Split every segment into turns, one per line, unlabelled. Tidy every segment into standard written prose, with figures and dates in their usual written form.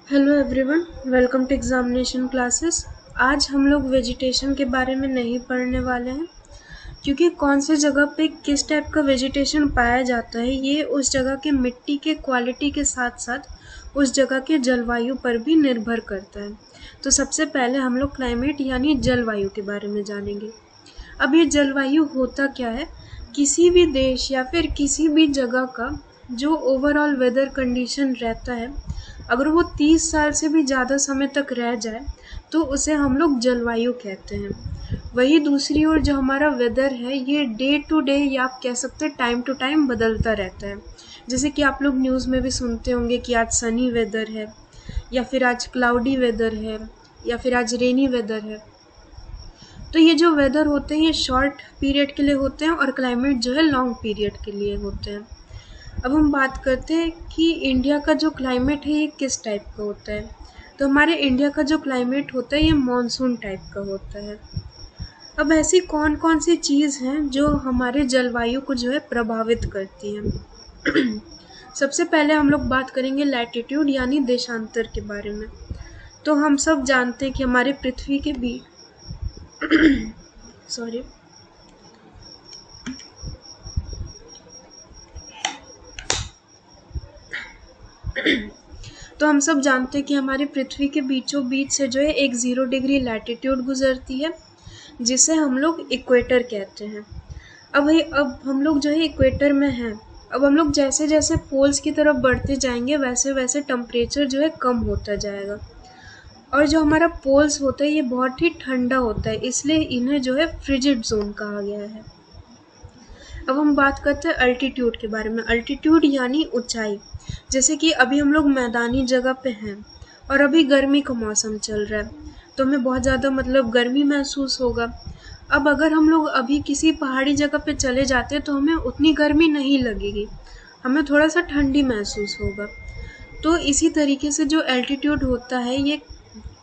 Hello everyone, welcome to examination classes. आज हम लोग वेजिटेशन के बारे में नहीं पढ़ने वाले हैं, क्योंकि कौन सी जगह पे किस टाइप का वेजिटेशन पाया जाता है ये उस जगह के मिट्टी के क्वालिटी के साथ साथ उस जगह के जलवायु पर भी निर्भर करता है। तो सबसे पहले हम लोग क्लाइमेट यानी जलवायु के बारे में जानेंगे। अब ये जलवायु होता क्या है? किसी भी देश या फिर किसी भी जगह का जो ओवरऑल वेदर कंडीशन रहता है, अगर वो 30 साल से भी ज़्यादा समय तक रह जाए तो उसे हम लोग जलवायु कहते हैं। वही दूसरी ओर जो हमारा वेदर है ये डे टू डे या आप कह सकते हैं टाइम टू टाइम बदलता रहता है। जैसे कि आप लोग न्यूज़ में भी सुनते होंगे कि आज सनी वेदर है, या फिर आज क्लाउडी वेदर है, या फिर आज रेनी वेदर है। तो ये जो वेदर होते हैं ये शॉर्ट पीरियड के लिए होते हैं और क्लाइमेट जो है लॉन्ग पीरियड के लिए होते हैं। अब हम बात करते हैं कि इंडिया का जो क्लाइमेट है ये किस टाइप का होता है। तो हमारे इंडिया का जो क्लाइमेट होता है ये मॉनसून टाइप का होता है। अब ऐसी कौन कौन सी चीज़ हैं जो हमारे जलवायु को जो है प्रभावित करती हैं। सबसे पहले हम लोग बात करेंगे लैटिट्यूड यानी देशांतर के बारे में। तो हम सब जानते हैं कि हमारे पृथ्वी के भी सॉरी तो हम सब जानते हैं कि हमारे पृथ्वी के बीचों बीच से जो है एक 0 डिग्री लैटिट्यूड गुजरती है, जिसे हम लोग इक्वेटर कहते हैं। अब हम लोग जो है इक्वेटर में हैं। अब हम लोग जैसे जैसे पोल्स की तरफ बढ़ते जाएंगे वैसे वैसे टेम्परेचर जो है कम होता जाएगा, और जो हमारा पोल्स होता है ये बहुत ही ठंडा होता है, इसलिए इन्हें जो है फ्रिजिड जोन कहा गया है। अब हम बात करते हैं अल्टीट्यूड के बारे में। अल्टीट्यूड यानी ऊंचाई। जैसे कि अभी हम लोग मैदानी जगह पे हैं और अभी गर्मी का मौसम चल रहा है, तो हमें बहुत ज़्यादा गर्मी महसूस होगा। अब अगर हम लोग अभी किसी पहाड़ी जगह पे चले जाते हैं तो हमें उतनी गर्मी नहीं लगेगी, हमें थोड़ा सा ठंडी महसूस होगा। तो इसी तरीके से जो एल्टीट्यूड होता है ये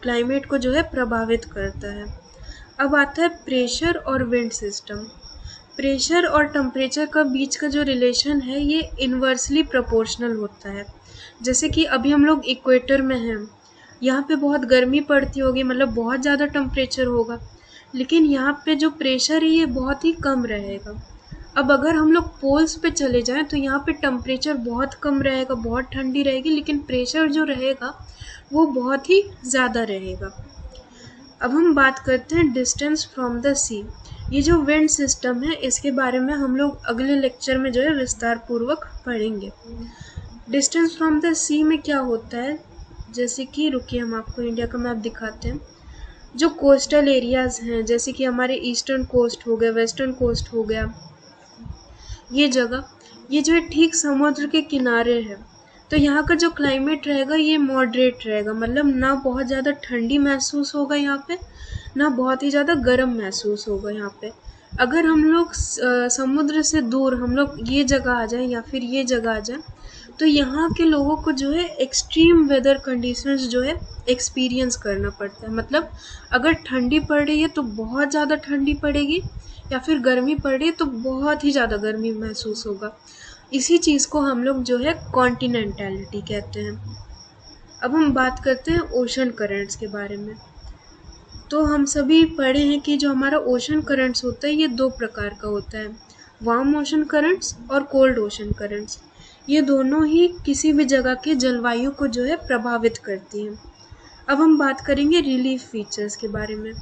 क्लाइमेट को जो है प्रभावित करता है। अब आता है प्रेशर और विंड सिस्टम। प्रेशर और टेम्परेचर का बीच का जो रिलेशन है ये इन्वर्सली प्रोपोर्शनल होता है। जैसे कि अभी हम लोग इक्वेटर में हैं, यहाँ पे बहुत गर्मी पड़ती होगी, बहुत ज़्यादा टेम्परेचर होगा, लेकिन यहाँ पे जो प्रेशर है ये बहुत ही कम रहेगा। अब अगर हम लोग पोल्स पे चले जाएं तो यहाँ पे टेम्परेचर बहुत कम रहेगा, बहुत ठंडी रहेगी, लेकिन प्रेशर जो रहेगा वो बहुत ही ज़्यादा रहेगा। अब हम बात करते हैं डिस्टेंस फ्रॉम द सी। ये जो विंड सिस्टम है इसके बारे में हम लोग अगले लेक्चर में जो है विस्तार पूर्वक पढ़ेंगे। डिस्टेंस फ्रॉम द सी में क्या होता है, जैसे कि रुकिए हम आपको इंडिया का मैप दिखाते हैं। जो कोस्टल एरियाज हैं जैसे कि हमारे ईस्टर्न कोस्ट हो गया, वेस्टर्न कोस्ट हो गया, ये जगह ये जो है ठीक समुद्र के किनारे है। तो यहाँ का जो क्लाइमेट रहेगा ये मॉडरेट रहेगा, ना बहुत ज़्यादा ठंडी महसूस होगा यहाँ पे, ना बहुत ही ज़्यादा गर्म महसूस होगा यहाँ पे। अगर हम लोग समुद्र से दूर हम लोग ये जगह आ जाए या फिर ये जगह आ जाए तो यहाँ के लोगों को जो है एक्सट्रीम वेदर कंडीशंस जो है एक्सपीरियंस करना पड़ता है। अगर ठंडी पड़ रही है तो बहुत ज़्यादा ठंडी पड़ेगी, या फिर गर्मी पड़ रही है तो बहुत ही ज़्यादा गर्मी महसूस होगा। इसी चीज़ को हम लोग जो है कॉन्टिनेंटैलिटी कहते हैं। अब हम बात करते हैं ओशन करंट्स के बारे में। तो हम सभी पढ़े हैं कि जो हमारा ओशन करंट्स होता है ये 2 प्रकार का होता है, वार्म ओशन करंट्स और कोल्ड ओशन करंट्स। ये दोनों ही किसी भी जगह के जलवायु को जो है प्रभावित करती हैं। अब हम बात करेंगे रिलीफ फीचर्स के बारे में।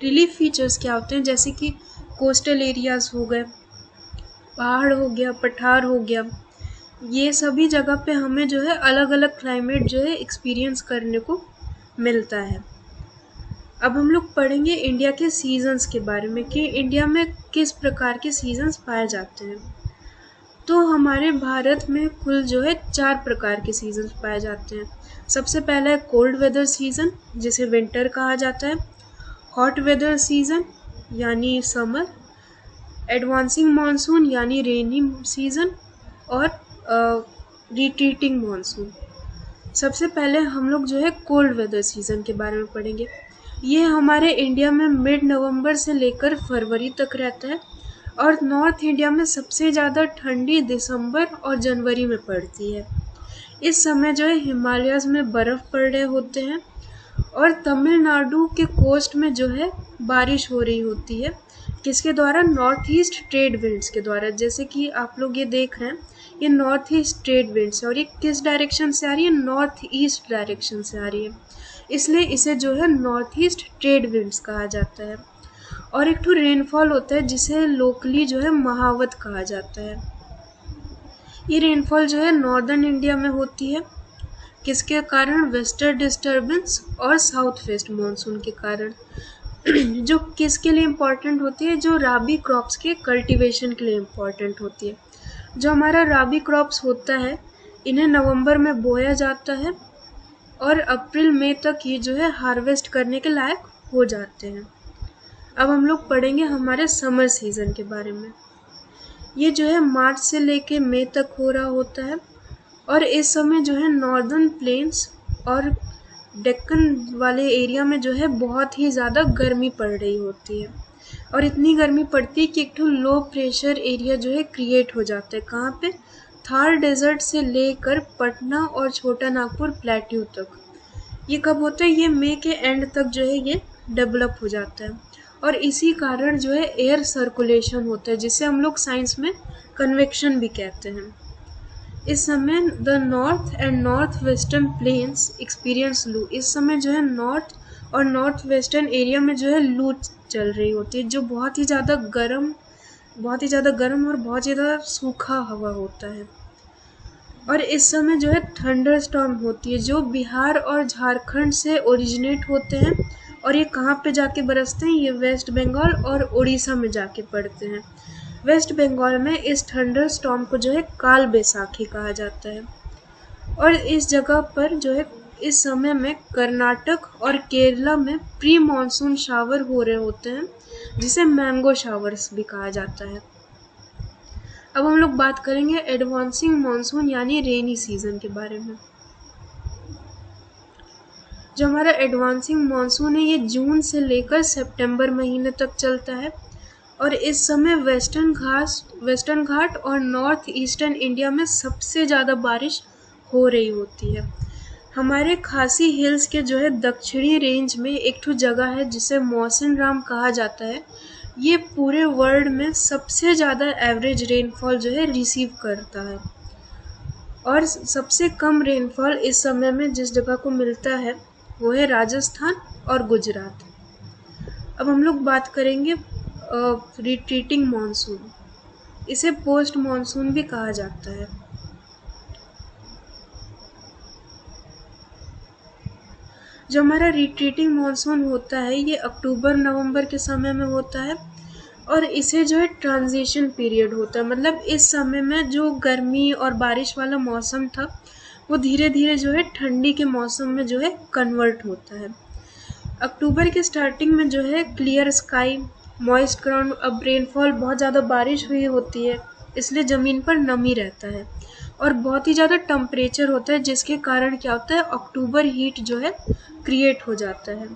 रिलीफ फीचर्स क्या होते हैं, जैसे कि कोस्टल एरियाज हो गए, पहाड़ हो गया, पठार हो गया, ये सभी जगह पे हमें जो है अलग अलग क्लाइमेट जो है एक्सपीरियंस करने को मिलता है। अब हम लोग पढ़ेंगे इंडिया के सीजन्स के बारे में कि इंडिया में किस प्रकार के सीजन्स पाए जाते हैं। तो हमारे भारत में कुल जो है 4 प्रकार के सीजन्स पाए जाते हैं। सबसे पहला है कोल्ड वेदर सीजन जिसे विंटर कहा जाता है, हॉट वेदर सीजन यानी समर, एडवांसिंग मानसून यानी रेनी सीजन, और रिट्रीटिंग मानसून। सबसे पहले हम लोग जो है कोल्ड वेदर सीजन के बारे में पढ़ेंगे। ये हमारे इंडिया में मिड नवंबर से लेकर फरवरी तक रहता है, और नॉर्थ इंडिया में सबसे ज़्यादा ठंडी दिसंबर और जनवरी में पड़ती है। इस समय जो है हिमालयाज़ में बर्फ़ पड़ रहे होते हैं और तमिलनाडु के कोस्ट में जो है बारिश हो रही होती है। किसके द्वारा? नॉर्थ ईस्ट ट्रेड विंड्स के द्वारा। जैसे कि आप लोग ये देख रहे हैं, ये नॉर्थ ईस्ट ट्रेड विंड्स है और ये किस डायरेक्शन से आ रही है? नॉर्थ ईस्ट डायरेक्शन से आ रही है, इसलिए इसे जो है नॉर्थ ईस्ट ट्रेड विंड्स कहा जाता है। और एक तो रेनफॉल होता है जिसे लोकली जो है महावत कहा जाता है। ये रेनफॉल जो है नॉर्दर्न इंडिया में होती है। किसके कारण? वेस्टर्न डिस्टर्बेंस और साउथ वेस्ट मानसून के कारण। जो किसके लिए इम्पोर्टेंट होती है? जो राबी क्रॉप्स के कल्टीवेशन के लिए इम्पोर्टेंट होती है। जो हमारा राबी क्रॉप्स होता है, इन्हें नवंबर में बोया जाता है और अप्रैल मई तक ये जो है हार्वेस्ट करने के लायक हो जाते हैं। अब हम लोग पढ़ेंगे हमारे समर सीज़न के बारे में। ये जो है मार्च से लेके मई तक हो रहा होता है और इस समय जो है नॉर्दर्न प्लेन्स और डेक्कन वाले एरिया में जो है बहुत ही ज़्यादा गर्मी पड़ रही होती है और इतनी गर्मी पड़ती है कि एक तो लो प्रेशर एरिया जो है क्रिएट हो जाता है। कहाँ पे? थार डेजर्ट से लेकर पटना और छोटा नागपुर प्लेट्यू तक। ये कब होता है? ये मई के एंड तक जो है ये डेवलप हो जाता है और इसी कारण जो है एयर सर्कुलेशन होता है, जिसे हम लोग साइंस में कन्वेक्शन भी कहते हैं। इस समय the north and north western plains experience loo. इस समय जो है नॉर्थ और नॉर्थ वेस्टर्न एरिया में जो है लू चल रही होती है, जो बहुत ही ज़्यादा गर्म और बहुत ज़्यादा सूखा हवा होता है। और इस समय जो है थंडर स्टॉर्म होती है, जो बिहार और झारखंड से ओरिजिनेट होते हैं और ये कहाँ पे जाके बरसते हैं? ये वेस्ट बंगाल और उड़ीसा में जाके पड़ते हैं। वेस्ट बंगाल में इस थंडर स्टॉर्म को जो है काल बैसाखी कहा जाता है और इस जगह पर जो है इस समय में कर्नाटक और केरला में प्री मानसून शावर हो रहे होते हैं, जिसे मैंगो शावर्स भी कहा जाता है। अब हम लोग बात करेंगे एडवांसिंग मानसून यानी रेनी सीजन के बारे में। जो हमारा एडवांसिंग मानसून है ये जून से लेकर सितंबर महीने तक चलता है और इस समय वेस्टर्न घाट और नॉर्थ ईस्टर्न इंडिया में सबसे ज़्यादा बारिश हो रही होती है। हमारे खासी हिल्स के जो है दक्षिणी रेंज में एक ठो जगह है जिसे मौसिन राम कहा जाता है। ये पूरे वर्ल्ड में सबसे ज़्यादा एवरेज रेनफॉल जो है रिसीव करता है और सबसे कम रेनफॉल इस समय में जिस जगह को मिलता है वो है राजस्थान और गुजरात। अब हम लोग बात करेंगे रिट्रीटिंग मानसून। इसे पोस्ट मानसून भी कहा जाता है। जो हमारा रिट्रीटिंग मानसून होता है ये अक्टूबर नवंबर के समय में होता है और इसे जो है ट्रांजिशन पीरियड होता है। मतलब इस समय में जो गर्मी और बारिश वाला मौसम था वो धीरे धीरे जो है ठंडी के मौसम में जो है कन्वर्ट होता है। अक्टूबर के स्टार्टिंग में जो है क्लियर स्काई, मॉइस्ट ग्राउंड। अब रेनफॉल बहुत ज़्यादा बारिश हुई होती है इसलिए ज़मीन पर नमी रहता है और बहुत ही ज़्यादा टेम्परेचर होता है, जिसके कारण क्या होता है? अक्टूबर हीट जो है क्रिएट हो जाता है।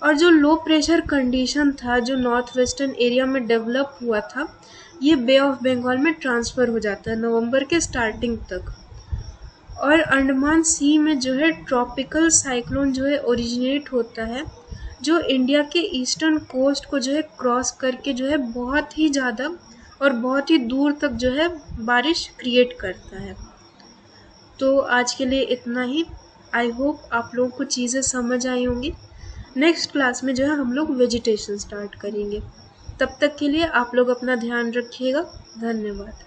और जो लो प्रेशर कंडीशन था जो नॉर्थ वेस्टर्न एरिया में डेवलप हुआ था, ये बे ऑफ बंगाल में ट्रांसफ़र हो जाता है नवंबर के स्टार्टिंग तक। और अंडमान सी में जो है ट्रॉपिकल साइक्लोन जो है ओरिजिनेट होता है, जो इंडिया के ईस्टर्न कोस्ट को जो है क्रॉस करके जो है बहुत ही ज़्यादा और बहुत ही दूर तक जो है बारिश क्रिएट करता है। तो आज के लिए इतना ही। आई होप आप लोगों को चीज़ें समझ आई होंगी। नेक्स्ट क्लास में जो है हम लोग वेजिटेशन स्टार्ट करेंगे। तब तक के लिए आप लोग अपना ध्यान रखिएगा। धन्यवाद।